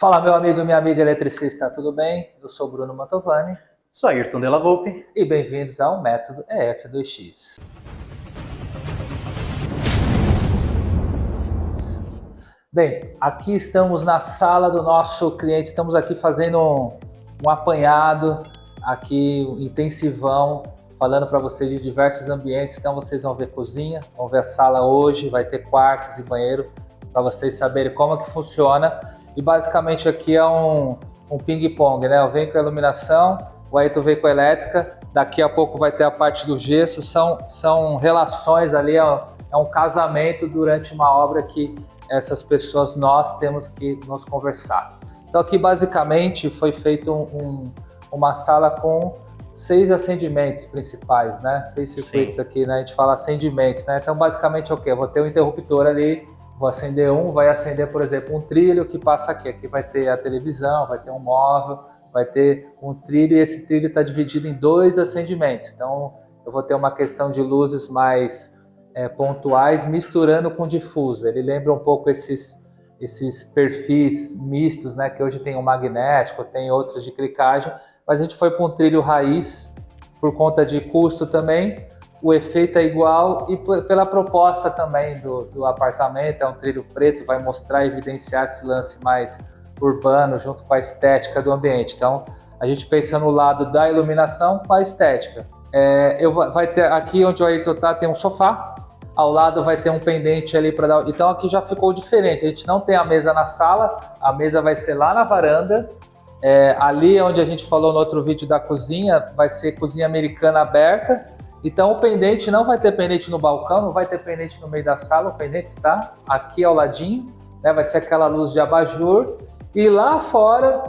Fala, meu amigo e minha amiga eletricista, tudo bem? Eu sou Bruno Mantovani. Sou Ayrton Della Volpe. E bem-vindos ao Método EF2X. Bem, aqui estamos na sala do nosso cliente, estamos aqui fazendo um apanhado, aqui um intensivão, falando para vocês de diversos ambientes. Então vocês vão ver cozinha, vão ver a sala hoje, vai ter quartos e banheiro, para vocês saberem como que funciona. E basicamente aqui é um ping-pong, né? Eu venho com a iluminação, o Ayrton vem com a elétrica, daqui a pouco vai ter a parte do gesso, são relações ali, é um casamento durante uma obra que essas pessoas, nós temos que nos conversar. Então aqui basicamente foi feito uma sala com 6 acendimentos principais, né? 6 circuitos. Sim. Aqui, né? A gente fala acendimentos, né? Então basicamente é o quê? Eu vou ter um interruptor ali, vou acender vai acender, por exemplo, um trilho que passa aqui. Aqui vai ter a televisão, vai ter um móvel, vai ter um trilho, e esse trilho está dividido em 2 acendimentos. Então eu vou ter uma questão de luzes mais pontuais misturando com difusa. Ele lembra um pouco esses perfis mistos, né? Que hoje tem um magnético, tem outros de clicagem, mas a gente foi para um trilho raiz por conta de custo também. O efeito é igual e pela proposta também do apartamento, é um trilho preto, vai mostrar e evidenciar esse lance mais urbano junto com a estética do ambiente. Então a gente pensa no lado da iluminação com a estética. Vai ter aqui onde o Ayrton tá, tem um sofá. Ao lado vai ter um pendente ali para dar... Então aqui já ficou diferente, a gente não tem a mesa na sala, a mesa vai ser lá na varanda. Ali onde a gente falou no outro vídeo da cozinha, vai ser cozinha americana aberta. Então o pendente não vai ter pendente no balcão, não vai ter pendente no meio da sala, o pendente está aqui ao ladinho, né? Vai ser aquela luz de abajur. E lá fora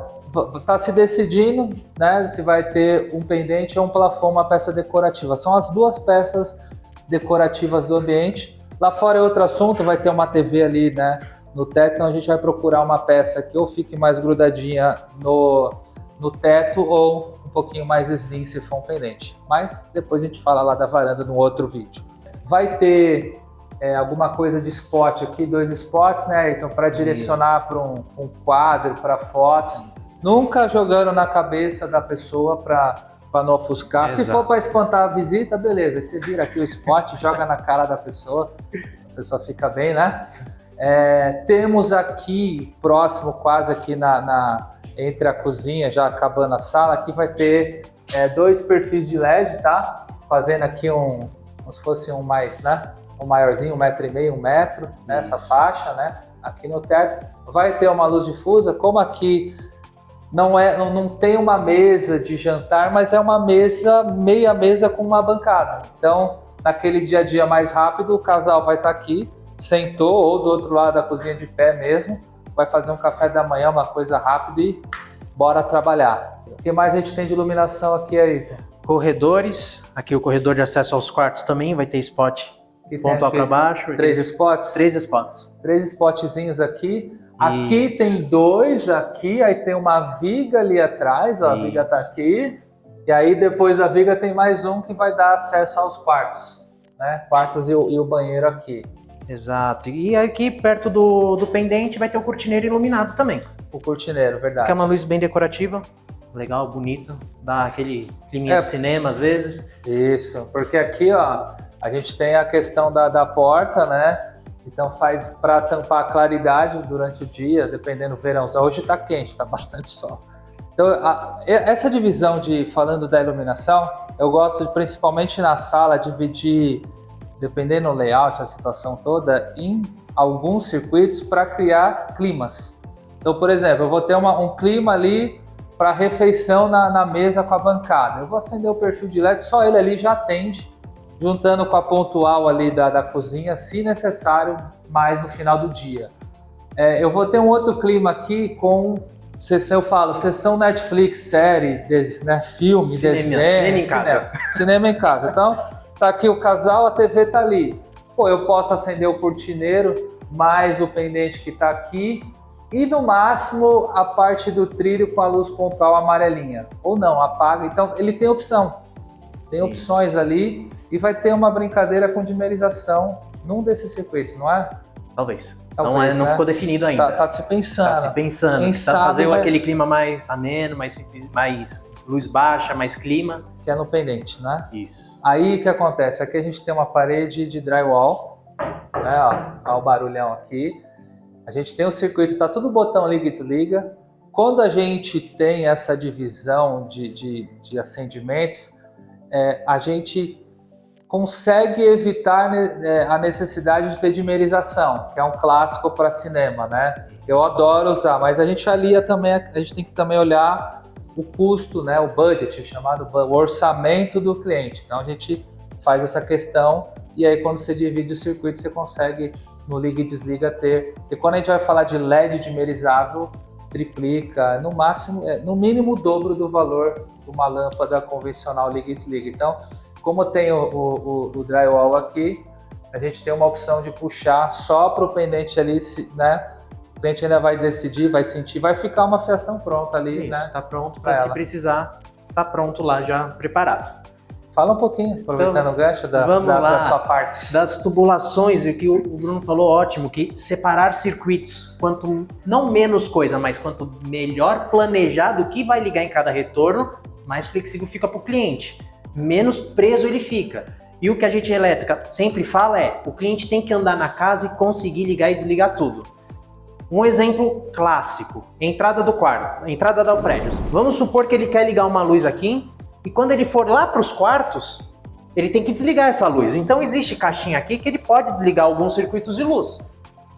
está se decidindo, né? Se vai ter um pendente ou um plafond, uma peça decorativa. São as 2 peças decorativas do ambiente. Lá fora é outro assunto, vai ter uma TV ali, né, no teto, então a gente vai procurar uma peça que ou fique mais grudadinha no teto ou um pouquinho mais slim se for um pendente. Mas depois a gente fala lá da varanda no outro vídeo. Vai ter alguma coisa de spot aqui, 2 spots, né, então para direcionar para um quadro, para fotos, nunca jogando na cabeça da pessoa para não ofuscar. Exato. Se for para espantar a visita, beleza. Aí você vira aqui o spot, joga na cara da pessoa, a pessoa fica bem, né? Temos aqui, próximo, quase aqui entre a cozinha, já acabando a sala, aqui vai ter 2 perfis de LED, tá? Fazendo aqui como se fosse um mais, né? Um maiorzinho, 1,5 m, 1 metro, nessa faixa, né? Aqui no teto. Vai ter uma luz difusa, como aqui não tem uma mesa de jantar, mas é uma mesa, meia mesa com uma bancada. Então, naquele dia a dia mais rápido, o casal vai estar aqui, sentou, ou do outro lado da cozinha de pé mesmo, vai fazer um café da manhã, uma coisa rápida e bora trabalhar. O que mais a gente tem de iluminação aqui aí? Corredores, aqui o corredor de acesso aos quartos também vai ter spot pontual para baixo. 3 spots? 3 spots. 3 spotzinhos aqui. Aqui tem 2 aqui, aí tem uma viga ali atrás, ó, a viga tá aqui. E aí depois da viga tem mais um que vai dar acesso aos quartos, né? Quartos e o banheiro aqui. Exato. E aqui perto do pendente vai ter o cortineiro iluminado também. O cortineiro, verdade. Que é uma luz bem decorativa, legal, bonita, dá aquele climinha de cinema às vezes. Isso, porque aqui, ó, a gente tem a questão da porta, né? Então faz para tampar a claridade durante o dia, dependendo do verão. Hoje está quente, está bastante sol. Então essa divisão falando da iluminação, eu gosto de, principalmente na sala, dividir, dependendo do layout, a situação toda, em alguns circuitos para criar climas. Então, por exemplo, eu vou ter um clima ali para refeição na mesa com a bancada. Eu vou acender o perfil de LED, só ele ali já atende, juntando com a pontual ali da cozinha, se necessário, mais no final do dia. Eu vou ter um outro clima aqui com, eu falo, sessão Netflix, série, né, filme, desenho, cinema em casa. Então, tá aqui o casal, a TV tá ali. Pô, eu posso acender o cortineiro, mais o pendente que tá aqui, e no máximo a parte do trilho com a luz pontual amarelinha. Ou não, apaga. Então, ele tem opção. Tem opções ali e vai ter uma brincadeira com dimerização num desses circuitos, não é? Talvez. Talvez, não né? ficou definido ainda. Tá se pensando. Tá se pensando. Quem sabe fazer aquele clima mais ameno, mais luz baixa, mais clima. Que é no pendente, né? Isso. Aí o que acontece? Aqui a gente tem uma parede de drywall, né? Ó o barulhão aqui. A gente tem o circuito, tá tudo botão liga e desliga. Quando a gente tem essa divisão de acendimentos, a gente consegue evitar a necessidade de ter dimerização, que é um clássico para cinema, né? Eu adoro usar, mas a gente alia também, a gente tem que também olhar o custo, né? O budget, chamado o orçamento do cliente. Então a gente faz essa questão e aí quando você divide o circuito você consegue no liga e desliga ter, porque quando a gente vai falar de LED dimerizável, triplica, no máximo, no mínimo o dobro do valor de uma lâmpada convencional liga e desliga. Então, como tem o drywall aqui, a gente tem uma opção de puxar só para o pendente ali, né? O cliente ainda vai decidir, vai sentir, vai ficar uma fiação pronta ali, isso, né? Tá pronto para se precisar, tá pronto lá já preparado. Fala um pouquinho, aproveitando então, o gancho da sua parte. Das tubulações, e o que o Bruno falou, ótimo, que separar circuitos, quanto não menos coisa, mas quanto melhor planejado o que vai ligar em cada retorno, mais flexível fica para o cliente, menos preso ele fica. E o que a gente elétrica sempre fala o cliente tem que andar na casa e conseguir ligar e desligar tudo. Um exemplo clássico, entrada do quarto, entrada do prédio. Vamos supor que ele quer ligar uma luz aqui, e quando ele for lá para os quartos, ele tem que desligar essa luz. Então existe caixinha aqui que ele pode desligar alguns circuitos de luz.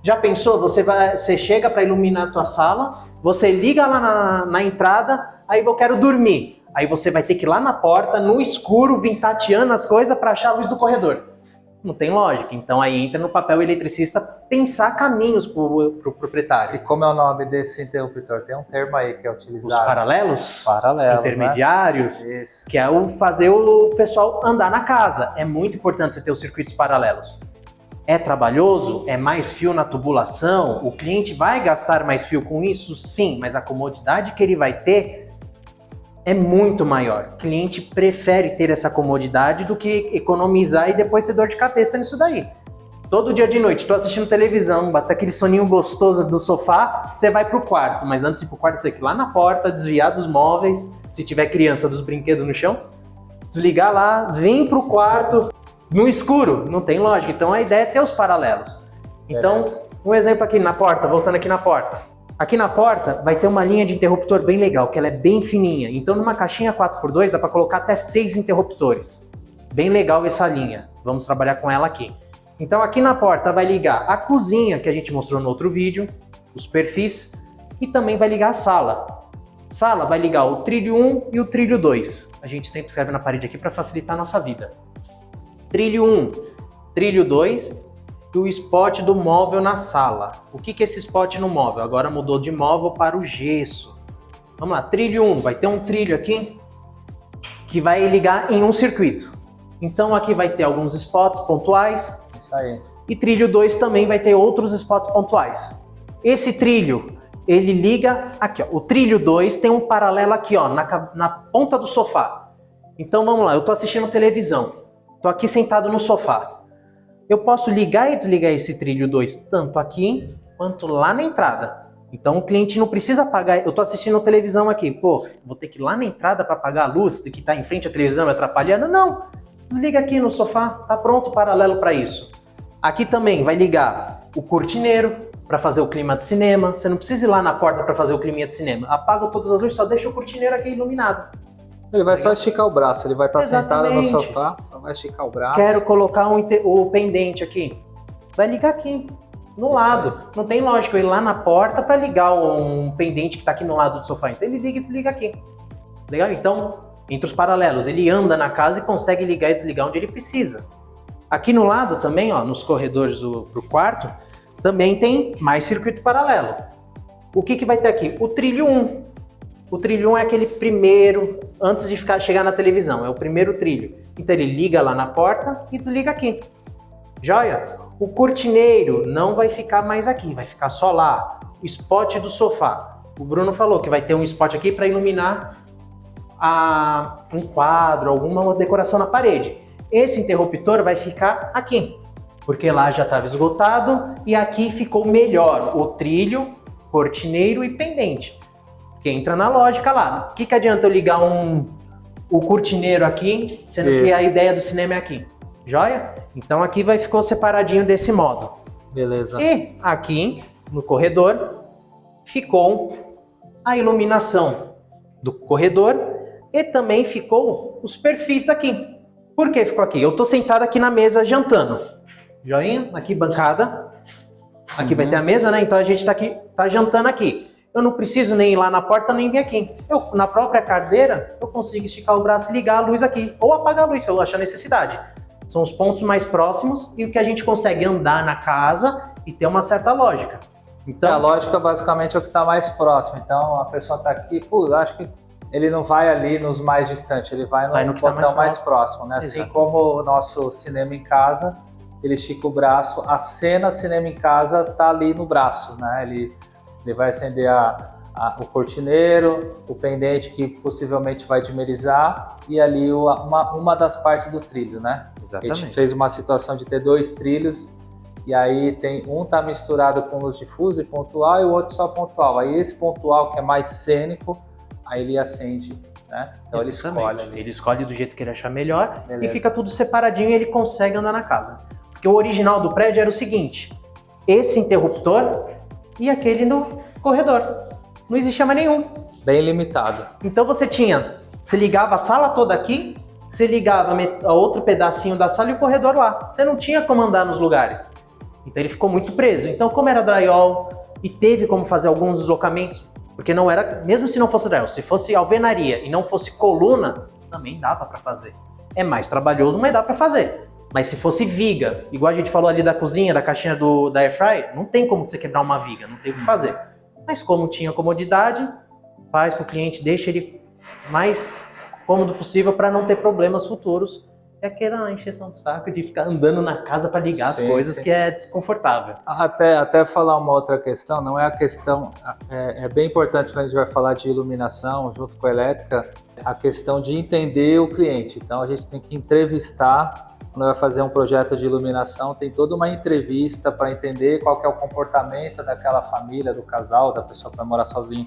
Já pensou? Você chega para iluminar a tua sala, você liga lá na entrada, aí eu quero dormir. Aí você vai ter que ir lá na porta, no escuro, vir tateando as coisas para achar a luz do corredor. Não tem lógica. Então aí entra no papel eletricista pensar caminhos para o proprietário. E como é o nome desse interruptor? Tem um termo aí que é utilizado. Os paralelos? Paralelos, intermediários, né? Isso. Que é fazer o pessoal andar na casa. É muito importante você ter os circuitos paralelos. É trabalhoso? É mais fio na tubulação? O cliente vai gastar mais fio com isso? Sim, mas a comodidade que ele vai ter é muito maior. O cliente prefere ter essa comodidade do que economizar e depois ter dor de cabeça nisso daí. Todo dia de noite, tô assistindo televisão, bate aquele soninho gostoso do sofá, você vai pro quarto. Mas antes de ir pro quarto, tem que ir lá na porta, desviar dos móveis, se tiver criança, dos brinquedos no chão, desligar lá, vir pro quarto, no escuro. Não tem lógica. Então a ideia é ter os paralelos. Então, um exemplo aqui na porta, voltando aqui na porta. Aqui na porta vai ter uma linha de interruptor bem legal, que ela é bem fininha. Então numa caixinha 4x2 dá para colocar até 6 interruptores. Bem legal essa linha. Vamos trabalhar com ela aqui. Então aqui na porta vai ligar a cozinha, que a gente mostrou no outro vídeo, os perfis, e também vai ligar a sala. Sala vai ligar o trilho 1 e o trilho 2. A gente sempre escreve na parede aqui para facilitar a nossa vida. Trilho 1, trilho 2... e o spot do móvel na sala. O que é esse spot no móvel? Agora mudou de móvel para o gesso. Vamos lá, trilho 1, vai ter um trilho aqui que vai ligar em um circuito. Então aqui vai ter alguns spots pontuais. Isso aí. E trilho 2 também vai ter outros spots pontuais. Esse trilho, ele liga aqui, ó. O trilho 2 tem um paralelo aqui, ó, na ponta do sofá. Então vamos lá, eu tô assistindo televisão. Tô aqui sentado no sofá. Eu posso ligar e desligar esse trilho 2 tanto aqui quanto lá na entrada. Então o cliente não precisa apagar. Eu estou assistindo televisão aqui, pô, vou ter que ir lá na entrada para apagar a luz que está em frente à televisão me atrapalhando? Não, desliga aqui no sofá, tá pronto o paralelo para isso. Aqui também vai ligar o cortineiro para fazer o clima de cinema. Você não precisa ir lá na porta para fazer o clima de cinema. Apaga todas as luzes, só deixa o cortineiro aqui iluminado. Ele vai só esticar o braço, ele vai estar sentado no sofá, só vai esticar o braço. Quero colocar o pendente aqui. Vai ligar aqui, no lado. Não tem lógica eu ir lá na porta para ligar um pendente que está aqui no lado do sofá. Então ele liga e desliga aqui. Legal? Então, entre os paralelos, ele anda na casa e consegue ligar e desligar onde ele precisa. Aqui no lado também, ó, nos corredores pro quarto, também tem mais circuito paralelo. O que vai ter aqui? O trilho 1. O trilho 1 é aquele primeiro, antes de chegar na televisão, é o primeiro trilho. Então ele liga lá na porta e desliga aqui. Joia? O cortineiro não vai ficar mais aqui, vai ficar só lá. O spot do sofá. O Bruno falou que vai ter um spot aqui para iluminar um quadro, alguma decoração na parede. Esse interruptor vai ficar aqui. porque lá já estava esgotado e aqui ficou melhor o trilho, cortineiro e pendente. Que entra na lógica lá. O que adianta eu ligar o cortineiro aqui, sendo que a ideia do cinema é aqui? Joia? Então aqui ficou separadinho desse modo. Beleza. E aqui no corredor ficou a iluminação do corredor e também ficou os perfis daqui. Por que ficou aqui? Eu estou sentado aqui na mesa jantando. Joinha? Aqui bancada. Aqui vai ter a mesa, né? Então a gente tá jantando aqui. Eu não preciso nem ir lá na porta, nem vir aqui. Na própria cadeira, eu consigo esticar o braço e ligar a luz aqui. Ou apagar a luz, se eu achar necessidade. São os pontos mais próximos e o que a gente consegue andar na casa e ter uma certa lógica. Então, a lógica basicamente é o que está mais próximo. Então a pessoa está aqui, acho que ele não vai ali nos mais distantes, ele vai no que tá mais próximo, né? Assim como o nosso cinema em casa, ele estica o braço, a cena cinema em casa está ali no braço, né? Ele vai acender o cortineiro, o pendente que possivelmente vai dimerizar e ali uma das partes do trilho, né? Exatamente. A gente fez uma situação de ter 2 trilhos e aí um tá misturado com luz difusa e pontual e o outro só pontual. Aí esse pontual que é mais cênico, aí ele acende, né? Então ele escolhe do jeito que ele achar melhor. Beleza. E fica tudo separadinho e ele consegue andar na casa. Porque o original do prédio era o seguinte, esse interruptor e aquele no corredor. Não existia mais nenhum. Bem limitado. Então você ligava a sala toda aqui, você ligava a outro pedacinho da sala e o corredor lá. Você não tinha como andar nos lugares. Então ele ficou muito preso. Então como era drywall e teve como fazer alguns deslocamentos, porque não era, mesmo se não fosse drywall, se fosse alvenaria e não fosse coluna, também dava para fazer. É mais trabalhoso, mas dá para fazer. Mas se fosse viga, igual a gente falou ali da cozinha, da caixinha da Airfryer, não tem como você quebrar uma viga, não tem o que fazer. Mas como tinha comodidade, faz para o cliente, deixa ele mais cômodo possível para não ter problemas futuros. É aquela encheção de saco de ficar andando na casa para ligar as coisas, que é desconfortável. Até falar uma outra questão, não é a questão, é bem importante quando a gente vai falar de iluminação junto com a elétrica, a questão de entender o cliente. Então a gente tem que entrevistar. Quando vai fazer um projeto de iluminação, tem toda uma entrevista para entender qual que é o comportamento daquela família, do casal, da pessoa que vai morar sozinho.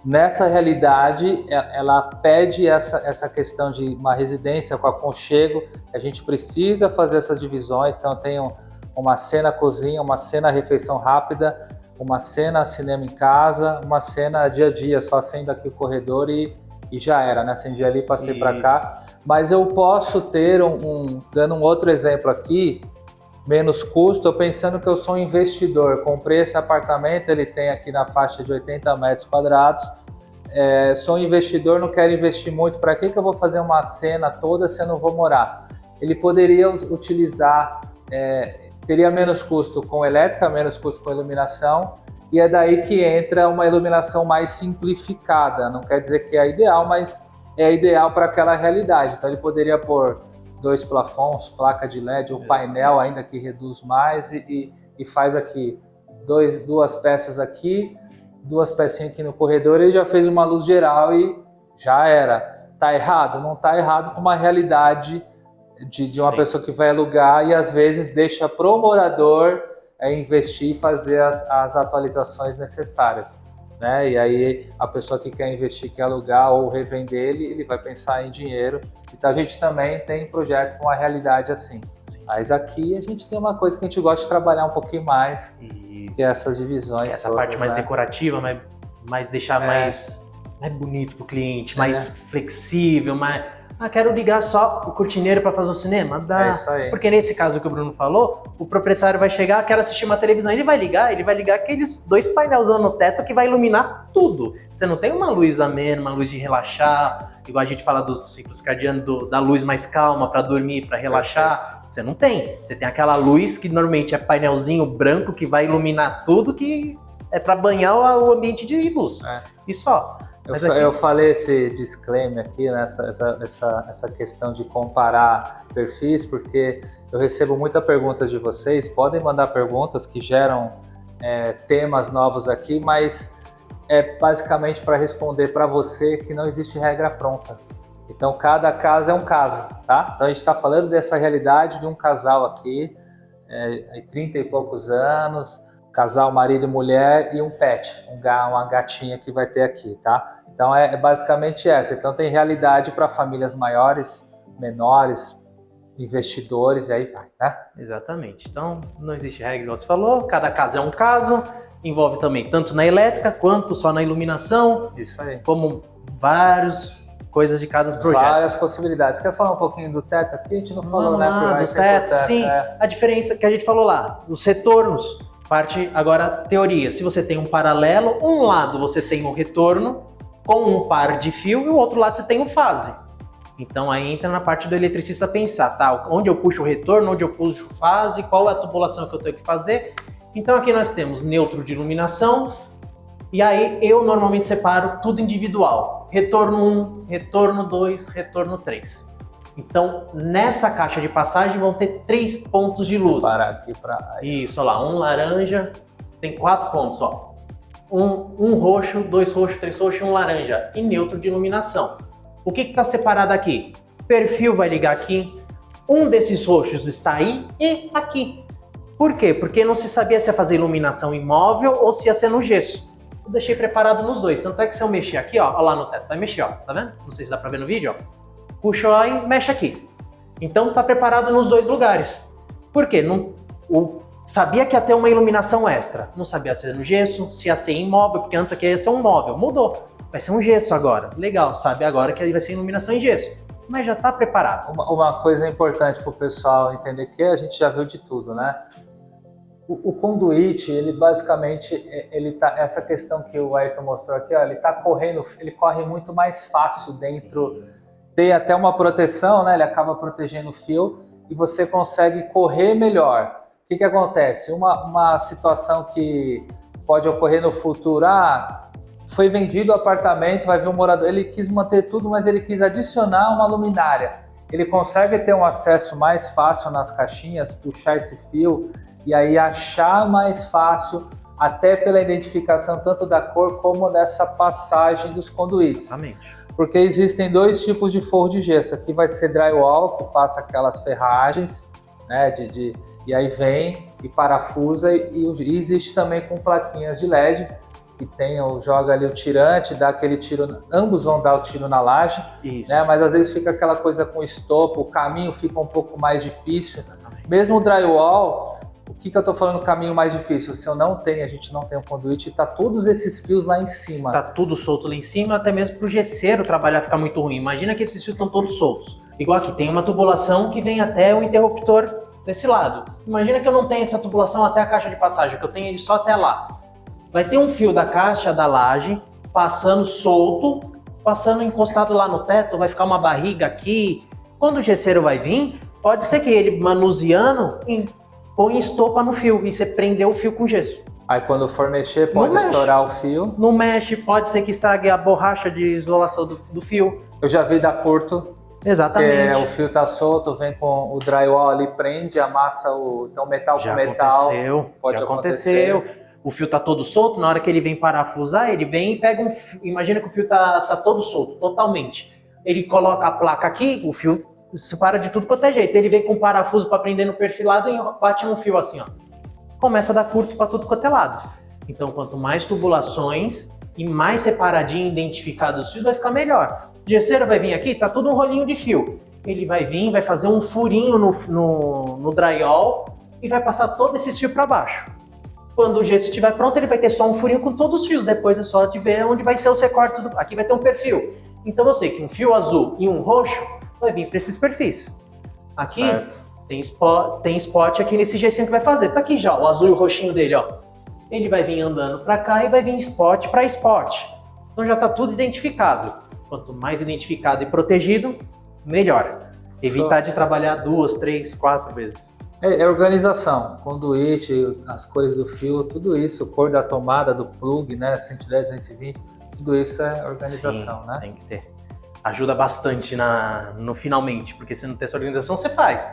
Nessa realidade, ela pede essa questão de uma residência com aconchego, a gente precisa fazer essas divisões, então tem uma cena cozinha, uma cena refeição rápida, uma cena cinema em casa, uma cena dia a dia, só acendo aqui o corredor e já era, né? Acendi ali, passei para cá. Mas eu posso ter dando um outro exemplo aqui, menos custo, eu pensando que eu sou um investidor, comprei esse apartamento, ele tem aqui na faixa de 80 metros quadrados, sou um investidor, não quero investir muito, para que eu vou fazer uma cena toda se eu não vou morar? Ele poderia utilizar, teria menos custo com elétrica, menos custo com iluminação, e é daí que entra uma iluminação mais simplificada, não quer dizer que é ideal, mas é ideal para aquela realidade. Então ele poderia pôr 2 plafons, placa de LED, um painel ainda que reduz mais e faz aqui 2 peças aqui, 2 pecinhas aqui no corredor, ele já fez uma luz geral e já era. Tá errado? Não tá errado com uma realidade de uma pessoa que vai alugar e às vezes deixa pro morador investir e fazer as atualizações necessárias. Né? E aí a pessoa que quer investir, quer alugar ou revender, ele vai pensar em dinheiro. Então a gente também tem projeto com a realidade assim. Mas aqui a gente tem uma coisa que a gente gosta de trabalhar um pouquinho mais, que é essas divisões. Essa parte mais decorativa, mais deixar mais bonito pro cliente, mais flexível, quero ligar só o cortineiro para fazer o cinema? Dá. É isso aí. Porque nesse caso que o Bruno falou, o proprietário vai chegar, quer assistir uma televisão, ele vai ligar aqueles 2 painelzão no teto que vai iluminar tudo. Você não tem uma luz amena, uma luz de relaxar, igual a gente fala dos ciclos cardianos, da luz mais calma para dormir, para relaxar. Você não tem. Você tem aquela luz que normalmente é painelzinho branco que vai iluminar tudo, que é para banhar o ambiente de luz. E só. Eu falei esse disclaimer aqui, né, essa questão de comparar perfis, porque eu recebo muita perguntas de vocês, podem mandar perguntas que geram temas novos aqui, mas é basicamente para responder para você que não existe regra pronta. Então cada caso é um caso, tá? Então a gente está falando dessa realidade de um casal aqui, 30 e poucos anos, casal, marido e mulher e um pet, uma gatinha que vai ter aqui, tá? Então é basicamente essa. Então tem realidade para famílias maiores, menores, investidores e aí vai, né? Exatamente. Então não existe regra, igual você falou, cada caso é um caso, envolve também tanto na elétrica quanto só na iluminação, Isso aí. como várias coisas de cada projeto. Várias possibilidades. Quer falar um pouquinho do teto aqui? A gente não falou, Vamos né? lá, dos tetos, sim. A diferença que a gente falou lá, os retornos, parte agora teoria. Se você tem um paralelo, um lado você tem um retorno com um par de fio e o outro lado você tem um fase. Então aí entra na parte do eletricista pensar, tá? Onde eu puxo o retorno, onde eu puxo fase, qual é a tubulação que eu tenho que fazer. Então aqui nós temos neutro de iluminação, e aí eu normalmente separo tudo individual. Retorno 1, retorno 2, retorno 3. Então nessa caixa de passagem vão ter 3 pontos de luz. Parar aqui para Isso, olha lá, um laranja, tem 4 pontos, ó. Um roxo, 2 roxos, 3 roxos e um laranja. E neutro de iluminação. O que está separado aqui? Perfil vai ligar aqui. Um desses roxos está aí e aqui. Por quê? Porque não se sabia se ia fazer iluminação imóvel ou se ia ser no gesso. Eu deixei preparado nos dois. Tanto é que se eu mexer aqui, ó lá no teto, vai mexer, ó, tá vendo? Não sei se dá pra ver no vídeo, ó. Puxa lá e mexe aqui. Então tá preparado nos dois lugares. Por quê? Sabia que ia ter uma iluminação extra. Não sabia se ia no gesso, se ia ser imóvel, porque antes aqui ia ser um móvel. Mudou. Vai ser um gesso agora. Legal, sabe agora que vai ser iluminação em gesso. Mas já tá preparado. Uma coisa importante pro pessoal entender que a gente já viu de tudo, né? O conduíte, ele basicamente, essa questão que o Ayrton mostrou aqui, ó, ele corre muito mais fácil dentro, tem até uma proteção, né? Ele acaba protegendo o fio e você consegue correr melhor. O que acontece? Uma situação que pode ocorrer no futuro, foi vendido o apartamento, vai vir um morador, ele quis manter tudo, mas ele quis adicionar uma luminária. Ele consegue ter um acesso mais fácil nas caixinhas, puxar esse fio, e aí achar mais fácil, até pela identificação tanto da cor como dessa passagem dos conduítes. Exatamente. Porque existem 2 tipos de forro de gesso. Aqui vai ser drywall, que passa aquelas ferragens, né, e aí vem e parafusa, e existe também com plaquinhas de LED, que joga ali o tirante, dá aquele tiro, ambos vão dar o tiro na laje, né, mas às vezes fica aquela coisa com estopo, o caminho fica um pouco mais difícil. Exatamente. Mesmo o drywall, o que eu estou falando caminho mais difícil? Se a gente não tem um conduíte, tá todos esses fios lá em cima. Tá tudo solto lá em cima, até mesmo pro gesseiro trabalhar fica muito ruim. Imagina que esses fios estão todos soltos. Igual aqui, tem uma tubulação que vem até o interruptor desse lado. Imagina que eu não tenho essa tubulação até a caixa de passagem, que eu tenho ele só até lá. Vai ter um fio da caixa da laje passando solto, passando encostado lá no teto, vai ficar uma barriga aqui. Quando o gesseiro vai vir, pode ser que ele, manuseando, põe estopa no fio e você prendeu o fio com gesso. Aí quando for mexer, pode estourar o fio. Não mexe, pode ser que estrague a borracha de isolação do fio. Eu já vi dar curto. Exatamente. O fio tá solto, vem com o drywall ali, prende, amassa então metal com metal. Já aconteceu. O fio tá todo solto, na hora que ele vem parafusar, ele vem e pega um fio. Imagina que o fio tá todo solto, totalmente. Ele coloca a placa aqui, o fio separa de tudo quanto é jeito. Ele vem com um parafuso para prender no perfilado e bate no fio assim, ó. Começa a dar curto para tudo quanto é lado. Então, quanto mais tubulações e mais separadinho, identificado os fios, vai ficar melhor. O gesseiro vai vir aqui, tá tudo um rolinho de fio. Ele vai vir, vai fazer um furinho no drywall e vai passar todo esse fio para baixo. Quando o gesso estiver pronto, ele vai ter só um furinho com todos os fios. Depois é só de ver onde vai ser os recortes. Aqui vai ter um perfil. Então eu sei que um fio azul e um roxo vai vir para esses perfis. Aqui tem spot aqui nesse gessinho que vai fazer. Tá aqui já o azul e o roxinho dele, ó. Ele vai vir andando para cá e vai vir spot para spot. Então já tá tudo identificado. Quanto mais identificado e protegido, melhor. Evitar de trabalhar 2, 3, 4 vezes. É organização, conduíte, as cores do fio, tudo isso, cor da tomada, do plug, né, 110, 220, tudo isso é organização. Sim, né? Tem que ter. Ajuda bastante no finalmente, porque se não tem essa organização, você faz.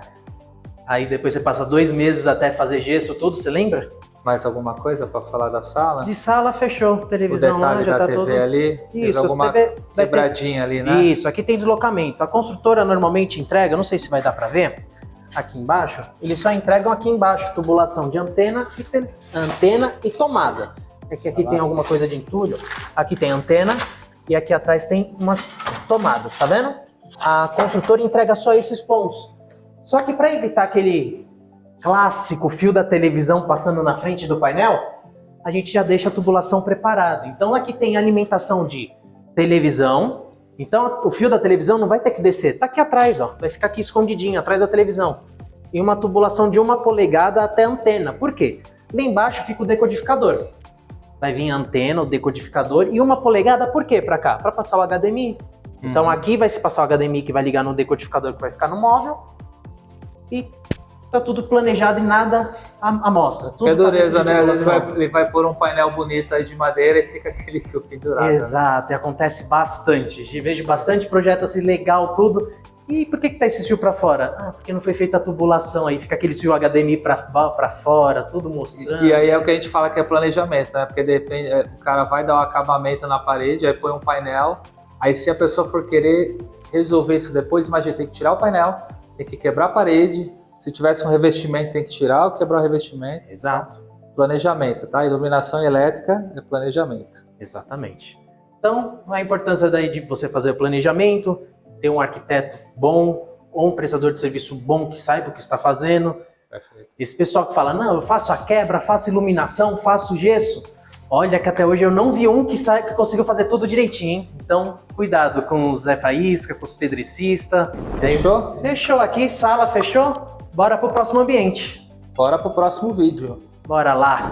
Aí depois você passa 2 meses até fazer gesso, tudo, você lembra? Mais alguma coisa para falar da sala? De sala, fechou. Televisão o detalhe lá, já da tá TV todo... ali, isso, alguma quebradinha ali, né? Isso, aqui tem deslocamento. A construtora normalmente entrega, não sei se vai dar para ver, aqui embaixo, eles só entregam aqui embaixo, tubulação de antena e tomada. Aqui tem alguma coisa de entulho, aqui tem antena e aqui atrás tem umas tomadas, tá vendo? A construtora entrega só esses pontos. Só que para evitar aquele clássico fio da televisão passando na frente do painel, a gente já deixa a tubulação preparada. Então aqui tem alimentação de televisão. Então o fio da televisão não vai ter que descer, tá aqui atrás, ó, vai ficar aqui escondidinho atrás da televisão. E uma tubulação de 1 polegada até a antena. Por quê? Lá embaixo fica o decodificador. Vai vir a antena, o decodificador e 1 polegada, por quê para cá? Para passar o HDMI. Então aqui vai se passar o HDMI que vai ligar no decodificador que vai ficar no móvel. E tá tudo planejado e nada à mostra. Que dureza, né? Ele vai pôr um painel bonito aí de madeira e fica aquele fio pendurado. Exato, e acontece bastante. Vejo bastante projeto assim, legal, tudo. E por que tá esse fio para fora? Ah, porque não foi feita a tubulação, aí fica aquele fio HDMI para fora, tudo mostrando. E aí é o que a gente fala que é planejamento, né? Porque depende, o cara vai dar um acabamento na parede, aí põe um painel, aí se a pessoa for querer resolver isso depois, imagina, tem que tirar o painel, tem que quebrar a parede, se tivesse um revestimento tem que tirar ou quebrar o revestimento. Exato. Planejamento, tá? Iluminação elétrica é planejamento. Exatamente. Então, a importância daí de você fazer o planejamento, ter um arquiteto bom ou um prestador de serviço bom que saiba o que está fazendo. Perfeito. Esse pessoal que fala, não, eu faço a quebra, faço iluminação, faço gesso. Olha que até hoje eu não vi um que conseguiu fazer tudo direitinho, hein? Então, cuidado com os Zé Faísca, com os pedricistas. Fechou? Fechou aqui, sala, fechou? Bora pro próximo ambiente. Bora pro próximo vídeo. Bora lá.